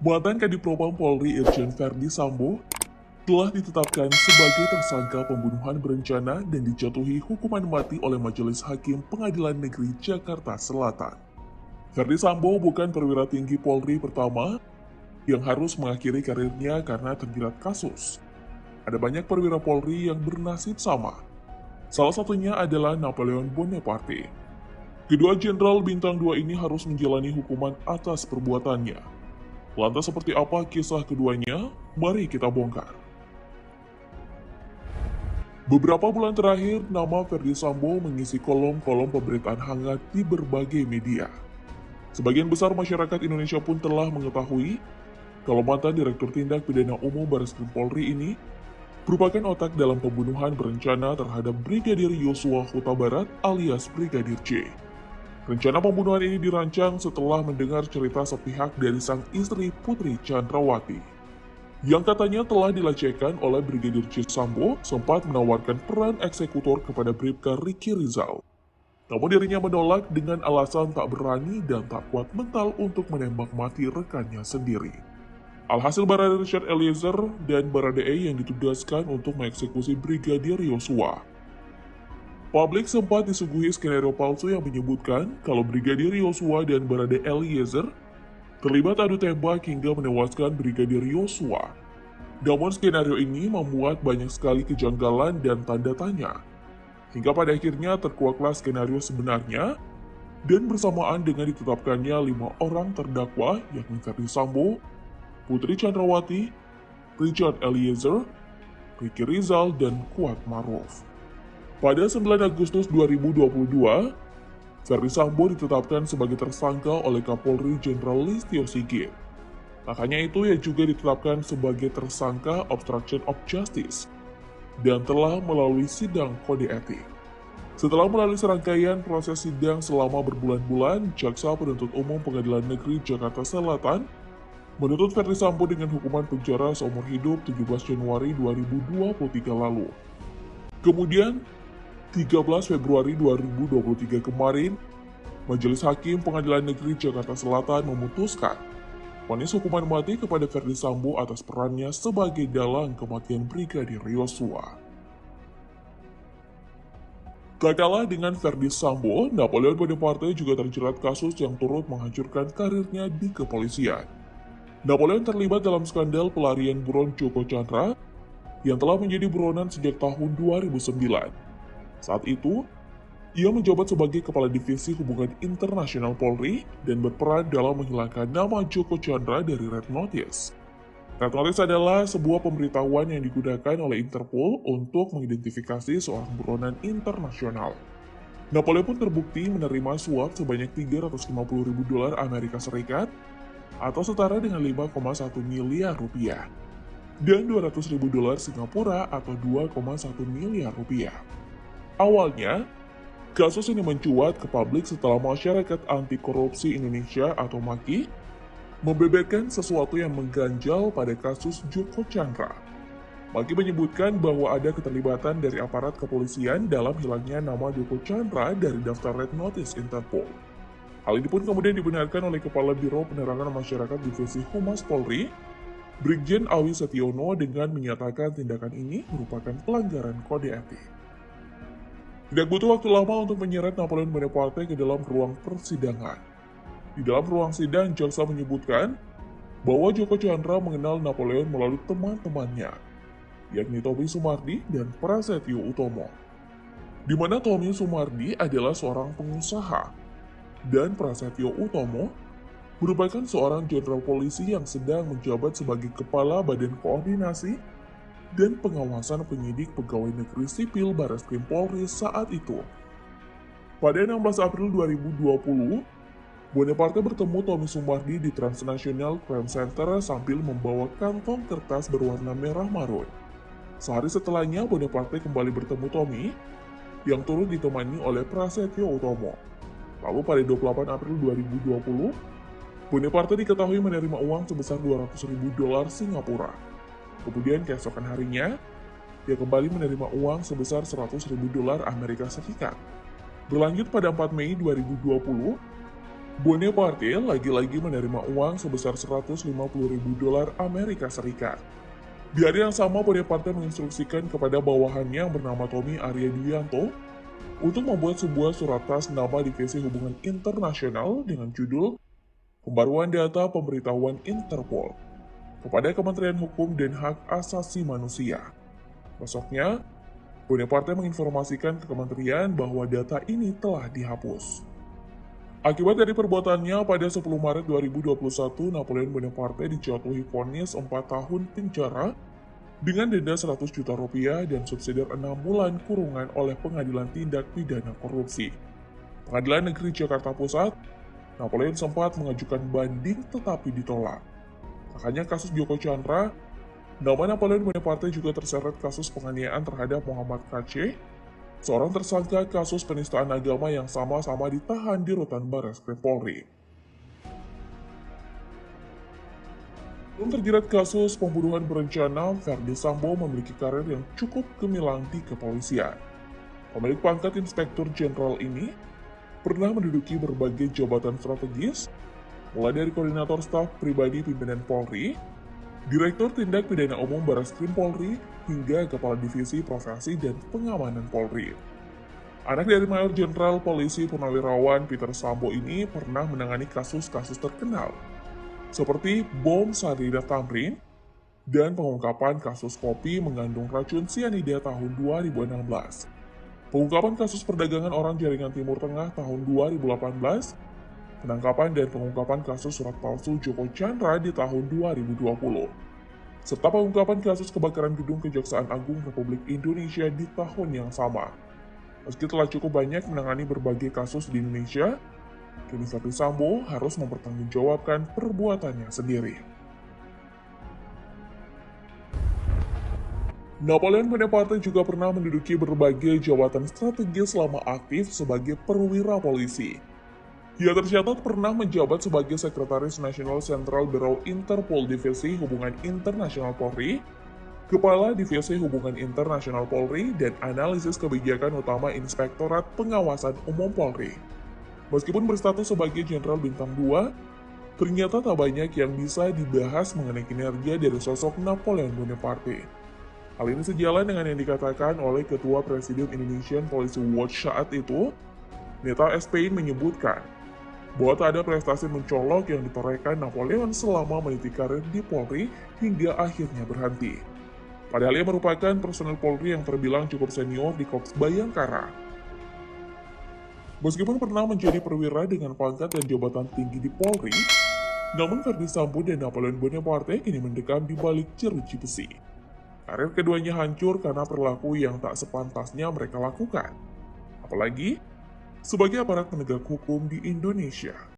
Mantan Kadipropam Polri Irjen Verdi Sambo telah ditetapkan sebagai tersangka pembunuhan berencana dan dijatuhi hukuman mati oleh Majelis Hakim Pengadilan Negeri Jakarta Selatan. Verdi Sambo bukan perwira tinggi Polri pertama yang harus mengakhiri karirnya karena terjerat kasus. Ada banyak perwira Polri yang bernasib sama. Salah satunya adalah Napoleon Bonaparte. Kedua jenderal bintang 2 ini harus menjalani hukuman atas perbuatannya. Lantas seperti apa kisah keduanya? Mari kita bongkar. Beberapa bulan terakhir, nama Verdi Sambo mengisi kolom-kolom pemberitaan hangat di berbagai media. Sebagian besar masyarakat Indonesia pun telah mengetahui kalau mantan Direktur Tindak Pidana Umum Barreskrim Polri ini merupakan otak dalam pembunuhan berencana terhadap Brigadir Yosua Huta Barat alias Brigadir J. Rencana pembunuhan ini dirancang setelah mendengar cerita sepihak dari sang istri Putri Chandrawati, yang katanya telah dilecehkan oleh Brigadir J. Sambo sempat menawarkan peran eksekutor kepada Bribka Ricky Rizal. Namun dirinya menolak dengan alasan tak berani dan tak kuat mental untuk menembak mati rekannya sendiri. Alhasil Barada Richard Eliezer dan Baradae yang ditugaskan untuk mengeksekusi Brigadir Yosua. Publik sempat disuguhi skenario palsu yang menyebutkan kalau Brigadir Yosua dan Barada Eliezer terlibat adu tembak hingga menewaskan Brigadir Yosua. Namun skenario ini memuat banyak sekali kejanggalan dan tanda tanya. Hingga pada akhirnya terkuaklah skenario sebenarnya, dan bersamaan dengan ditetapkannya 5 orang terdakwa yakni Verdi Sambo, Putri Chandrawati, Richard Eliezer, Ricky Rizal, dan Kuat Maruf. Pada 9 Agustus 2022, Verdi Sambo ditetapkan sebagai tersangka oleh Kapolri Jenderal Listio Sigit. Tak hanya itu, ia juga ditetapkan sebagai tersangka obstruction of justice dan telah melalui sidang kode etik. Setelah melalui serangkaian proses sidang selama berbulan-bulan, Jaksa Penuntut Umum Pengadilan Negeri Jakarta Selatan menuntut Verdi Sambo dengan hukuman penjara seumur hidup 17 Januari 2023 lalu. Kemudian, 13 Februari 2023 kemarin, Majelis Hakim Pengadilan Negeri Jakarta Selatan memutuskan vonis hukuman mati kepada Verdi Sambo atas perannya sebagai dalang kematian Brigadir Yosua. Tak kalah dengan Verdi Sambo, Napoleon Bonaparte juga terjerat kasus yang turut menghancurkan karirnya di kepolisian. Napoleon terlibat dalam skandal pelarian buron Joko Chandra yang telah menjadi buronan sejak tahun 2009. Saat itu, ia menjabat sebagai Kepala Divisi Hubungan Internasional Polri dan berperan dalam menghilangkan nama Joko Chandra dari Red Notice. Red Notice adalah sebuah pemberitahuan yang digunakan oleh Interpol untuk mengidentifikasi seorang buronan internasional. Napoleon pun terbukti menerima suap sebanyak $350.000 Amerika Serikat atau setara dengan 5,1 miliar rupiah dan $200.000 Singapura atau 2,1 miliar rupiah. Awalnya, kasus ini mencuat ke publik setelah Masyarakat Anti Korupsi Indonesia atau MAKI membeberkan sesuatu yang mengganjal pada kasus Joko Chandra. MAKI menyebutkan bahwa ada keterlibatan dari aparat kepolisian dalam hilangnya nama Joko Chandra dari daftar Red Notice Interpol. Hal ini pun kemudian dibenarkan oleh Kepala Biro Penerangan Masyarakat Divisi Humas Polri, Brigjen Awi Setiono, dengan menyatakan tindakan ini merupakan pelanggaran kode etik. Tidak butuh waktu lama untuk menyeret Napoleon Bonaparte ke dalam ruang persidangan. Di dalam ruang sidang, jaksa menyebutkan bahwa Joko Chandra mengenal Napoleon melalui teman-temannya, yakni Tommy Sumardi dan Prasetyo Utomo. Di mana Tommy Sumardi adalah seorang pengusaha, dan Prasetyo Utomo merupakan seorang jenderal polisi yang sedang menjabat sebagai Kepala Badan Koordinasi dan Pengawasan Penyidik Pegawai Negeri Sipil Barreskrim Polri saat itu. Pada 16 April 2020, Bonaparte bertemu Tommy Sumardi di Transnational Crime Center sambil membawa kantong kertas berwarna merah marun. Sehari setelahnya, Bonaparte kembali bertemu Tommy, yang turut ditemani oleh Prasetyo Utomo. Lalu pada 28 April 2020, Bonaparte diketahui menerima uang sebesar $200.000 Singapura. Kemudian keesokan harinya, ia kembali menerima uang sebesar $100.000 Amerika Serikat. Berlanjut pada 4 Mei 2020, Bonaparte lagi-lagi menerima uang sebesar 150.000 dolar Amerika Serikat. Di hari yang sama, Bonaparte menginstruksikan kepada bawahannya yang bernama Tommy Aryadianto untuk membuat sebuah surat tas nama Divisi Hubungan Internasional dengan judul Pembaruan Data Pemberitahuan Interpol kepada Kementerian Hukum dan Hak Asasi Manusia. Besoknya, Bonaparte menginformasikan ke kementerian bahwa data ini telah dihapus. Akibat dari perbuatannya, pada 10 Maret 2021, Napoleon Bonaparte dijatuhi vonis 4 tahun penjara dengan denda 100 juta rupiah dan subsidiar 6 bulan kurungan oleh Pengadilan Tindak Pidana Korupsi. Pengadilan Negeri Jakarta Pusat, Napoleon sempat mengajukan banding tetapi ditolak. Tak hanya kasus Joko Chandra, nama Napoleon Bonaparte juga terseret kasus penganiayaan terhadap Muhammad Kc, seorang tersangka kasus penistaan agama yang sama-sama ditahan di Rutan Barreskrim Polri. Belum terjerat kasus pembunuhan berencana, Verdi Sambo memiliki karir yang cukup gemilang di kepolisian. Pemilik pangkat Inspektur Jenderal ini pernah menduduki berbagai jabatan strategis, mulai dari Koordinator Staf Pribadi Pimpinan Polri, Direktur Tindak Pidana Umum Barreskrim Polri, hingga Kepala Divisi Profesi dan Pengamanan Polri. Anak dari Mayor Jenderal Polisi Purnawirawan Peter Sambo ini pernah menangani kasus-kasus terkenal, seperti bom Sarina Tamrin dan pengungkapan kasus kopi mengandung racun cyanida tahun 2016, pengungkapan kasus perdagangan orang jaringan Timur Tengah tahun 2018, penangkapan dan pengungkapan kasus surat palsu Joko Chandra di tahun 2020, serta pengungkapan kasus kebakaran gedung Kejaksaan Agung Republik Indonesia di tahun yang sama. Meski telah cukup banyak menangani berbagai kasus di Indonesia, kini Verdi Sambo harus mempertanggungjawabkan perbuatannya sendiri. Napoleon Bonaparte juga pernah menduduki berbagai jabatan strategis selama aktif sebagai perwira polisi. Ia tercatat pernah menjabat sebagai Sekretaris Nasional Sentral Biro Interpol Divisi Hubungan Internasional Polri, Kepala Divisi Hubungan Internasional Polri, dan Analisis Kebijakan Utama Inspektorat Pengawasan Umum Polri. Meskipun berstatus sebagai Jenderal Bintang 2, ternyata tak banyak yang bisa dibahas mengenai kinerja dari sosok Napoleon Bonaparte. Hal ini sejalan dengan yang dikatakan oleh Ketua Presidium Indonesian Police Watch saat itu, Neta Spain menyebutkan bahwa tak ada prestasi mencolok yang ditorehkan Napoleon selama meniti karir di Polri hingga akhirnya berhenti. Padahal ia merupakan personel Polri yang terbilang cukup senior di Korps Bayangkara. Meskipun pernah menjadi perwira dengan pangkat dan jabatan tinggi di Polri, namun Verdi Sambo dan Napoleon Bonaparte kini mendekam di balik jeruji besi. Karir keduanya hancur karena perilaku yang tak sepantasnya mereka lakukan. Apalagi sebagai aparat penegak hukum di Indonesia.